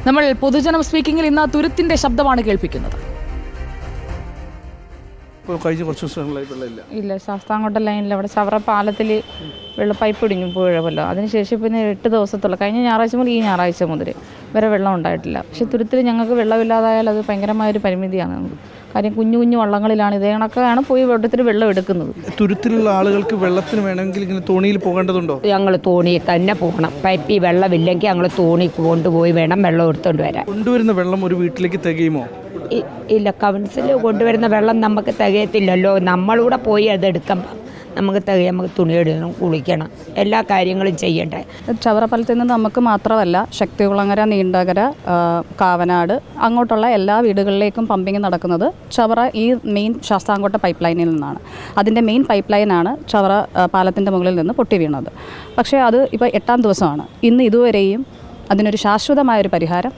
നമ്മൾ പൊതുജനം സ്പീക്കിങ്ങിൽ ഇന്ന് തുരുത്തിന്റെ ശബ്ദമാണ് കേൾപ്പിക്കുന്നത്. കഴിഞ്ഞ കുറച്ച് ദിവസങ്ങളായി വെള്ളമില്ല. ഇല്ല, ശാസ്താംകോട്ട ലൈനിൽ അവിടെ ചവറ പാലത്തിൽ വെള്ളം പൈപ്പ് ഇടിഞ്ഞു പോയല്ലോ. അതിനുശേഷം പിന്നെ 8 ദിവസത്തോളം, കഴിഞ്ഞ ഞായറാഴ്ച മുതൽ ഈ ഞായറാഴ്ച മുതൽ വരെ വെള്ളം ഉണ്ടായിട്ടില്ല. പക്ഷേ തുരുത്തിൽ ഞങ്ങൾക്ക് വെള്ളമില്ലാതായാൽ അത് ഭയങ്കരമായൊരു പരിമിതിയാണ്. കാര്യം കുഞ്ഞു കുഞ്ഞു വള്ളങ്ങളിലാണ് ഇതേ കണക്കാണ് പോയി വെള്ളത്തിൽ വെള്ളം എടുക്കുന്നത്. തുരുത്തിലുള്ള ആളുകൾക്ക് വെള്ളത്തിന് വേണമെങ്കിൽ ഇങ്ങനെ തോണിയിൽ പോകേണ്ടതുണ്ടോ? ഞങ്ങൾ തോണിയിൽ തന്നെ പോകണം. പൈപ്പിൽ വെള്ളമില്ലെങ്കിൽ ഞങ്ങൾ തോണി കൊണ്ടുപോയി വേണം വെള്ളം എടുത്തുകൊണ്ട് വരാൻ. കൊണ്ടുവരുന്ന വെള്ളം ഒരു വീട്ടിലേക്ക് തികയുമോ? ഇല്ല, കൗൺസിൽ കൊണ്ടുവരുന്ന വെള്ളം നമുക്ക് തികയത്തില്ലല്ലോ. നമ്മളൂടെ പോയി അതെടുക്കുമ്പോൾ നമുക്ക് നമുക്ക് തുണിയിടണം, കുളിക്കണം, എല്ലാ കാര്യങ്ങളും ചെയ്യണ്ടേ. ചവറപ്പാലത്തിൽ നിന്ന് നമുക്ക് മാത്രമല്ല, ശക്തികുളങ്ങര, നീണ്ടകര, കാവനാട് അങ്ങോട്ടുള്ള എല്ലാ വീടുകളിലേക്കും പമ്പിങ് നടക്കുന്നത് ചവറ ഈ മെയിൻ ശാസ്താംകോട്ട പൈപ്പ് ലൈനിൽ നിന്നാണ്. അതിൻ്റെ മെയിൻ പൈപ്പ് ലൈനാണ് ചവറ പാലത്തിൻ്റെ മുകളിൽ നിന്ന് പൊട്ടി വീണത്. പക്ഷേ അത് ഇപ്പോൾ 8ാം ദിവസമാണ്. ഇന്ന് ഇതുവരെയും അതിനൊരു ശാശ്വതമായൊരു പരിഹാരം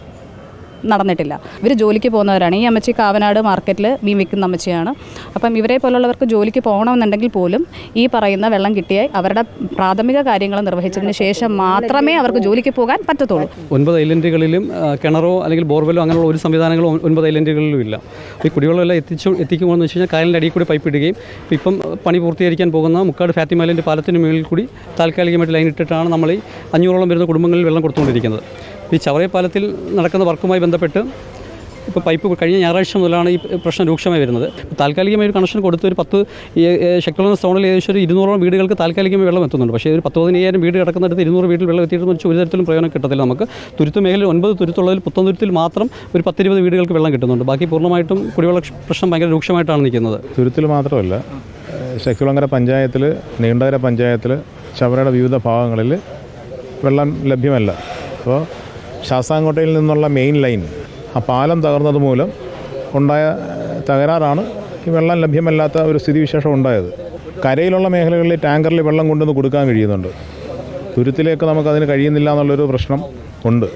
നടന്നിട്ടില്ല. ഇവർ ജോലിക്ക് പോകുന്നവരാണ്. ഈ അമ്മച്ചി കാവനാട് മാർക്കറ്റിൽ മീൻ വിൽക്കുന്ന അമ്മച്ചിയാണ്. അപ്പം ഇവരെ പോലുള്ളവർക്ക് ജോലിക്ക് പോകണമെന്നുണ്ടെങ്കിൽ പോലും ഈ പറയുന്ന വെള്ളം കിട്ടിയാൽ അവരുടെ പ്രാഥമിക കാര്യങ്ങൾ നിർവഹിച്ചതിന് ശേഷം മാത്രമേ അവർക്ക് ജോലിക്ക് പോകാൻ പറ്റത്തുള്ളൂ. 9 ഐലൻഡുകളിലും കിണറോ അല്ലെങ്കിൽ ബോർവെല്ലോ അങ്ങനെയുള്ള ഒരു സംവിധാനങ്ങളും 9 ഐലൻഡുകളിലും ഇല്ല. ഈ കുടിവെള്ളമെല്ലാം എത്തിക്കുമ്പോഴെന്ന് വെച്ച് കഴിഞ്ഞാൽ കായലിൻ്റെ അടിയിൽ കൂടി പൈപ്പ് ഇടുകയും ഇപ്പം പണി പൂർത്തീകരിക്കാൻ പോകുന്ന മുക്കാട് ഫാത്തിമ ഐലൻഡ് പാലത്തിന് മുകളിൽ കൂടി താൽക്കാലികമായിട്ട് ലൈൻ ഇട്ടിട്ടാണ് നമ്മൾ ഈ 500ഓളം വരുന്ന കുടുംബങ്ങളിൽ വെള്ളം കൊടുത്തുകൊണ്ടിരിക്കുന്നത്. ഈ ചവറ പാലത്തിൽ നടക്കുന്ന വർക്കുമായി ബന്ധപ്പെട്ട് ഇപ്പോൾ പൈപ്പ് കഴിഞ്ഞ ഞായറാഴ്ച മുതലാണ് ഈ പ്രശ്നം രൂക്ഷമായി വരുന്നത്. താൽക്കാലികമായി ഒരു കണക്ഷൻ കൊടുത്ത് ഒരു 10 ശക്തികുളം സോണിൽ ഏകദേശം ഒരു 200ഓളം വീടുകൾക്ക് താൽക്കാലികമായി വെള്ളം എത്തുന്നുണ്ട്. പക്ഷേ ഒരു 10-15,000 വീട് കിടക്കുന്നിടത്ത് 200 വീട്ടിൽ വെള്ളം എത്തിയിട്ടെന്ന് വെച്ചാൽ ഒരു തരത്തിലും പ്രയോജനം കിട്ടത്തില്ല. നമുക്ക് തുരുത്ത് മേഖലയിൽ 9 തുരുത്തുള്ളതിൽ പുത്തൻതുരുത്തിൽ മാത്രം ഒരു 10-20 വീടുകൾക്ക് വെള്ളം കിട്ടുന്നുണ്ട്. ബാക്കി പൂർണ്ണമായിട്ടും കുടിവെള്ള പ്രശ്നം ഭയങ്കര രൂക്ഷമായിട്ടാണ് നിൽക്കുന്നത്. തുരുത്തിൽ മാത്രമല്ല, ശക്തികുളങ്ങര പഞ്ചായത്തിൽ, നീണ്ടകര പഞ്ചായത്തിൽ, ചവറയുടെ വിവിധ ഭാഗങ്ങളിൽ വെള്ളം ലഭ്യമല്ല. അപ്പോൾ ശാസ്താംകോട്ടയിൽ നിന്നുള്ള മെയിൻ ലൈൻ, ആ പാലം തകർന്നത് മൂലം ഉണ്ടായ തകരാറാണ് ഈ വെള്ളം ലഭ്യമല്ലാത്ത ഒരു സ്ഥിതിവിശേഷം ഉണ്ടായത്. കരയിലുള്ള മേഖലകളിൽ ടാങ്കറിൽ വെള്ളം കൊണ്ടുവന്ന് കൊടുക്കാൻ കഴിയുന്നുണ്ട്. തുരുത്തിലേക്ക് നമുക്കതിന് കഴിയുന്നില്ല എന്നുള്ളൊരു പ്രശ്നം ഉണ്ട്.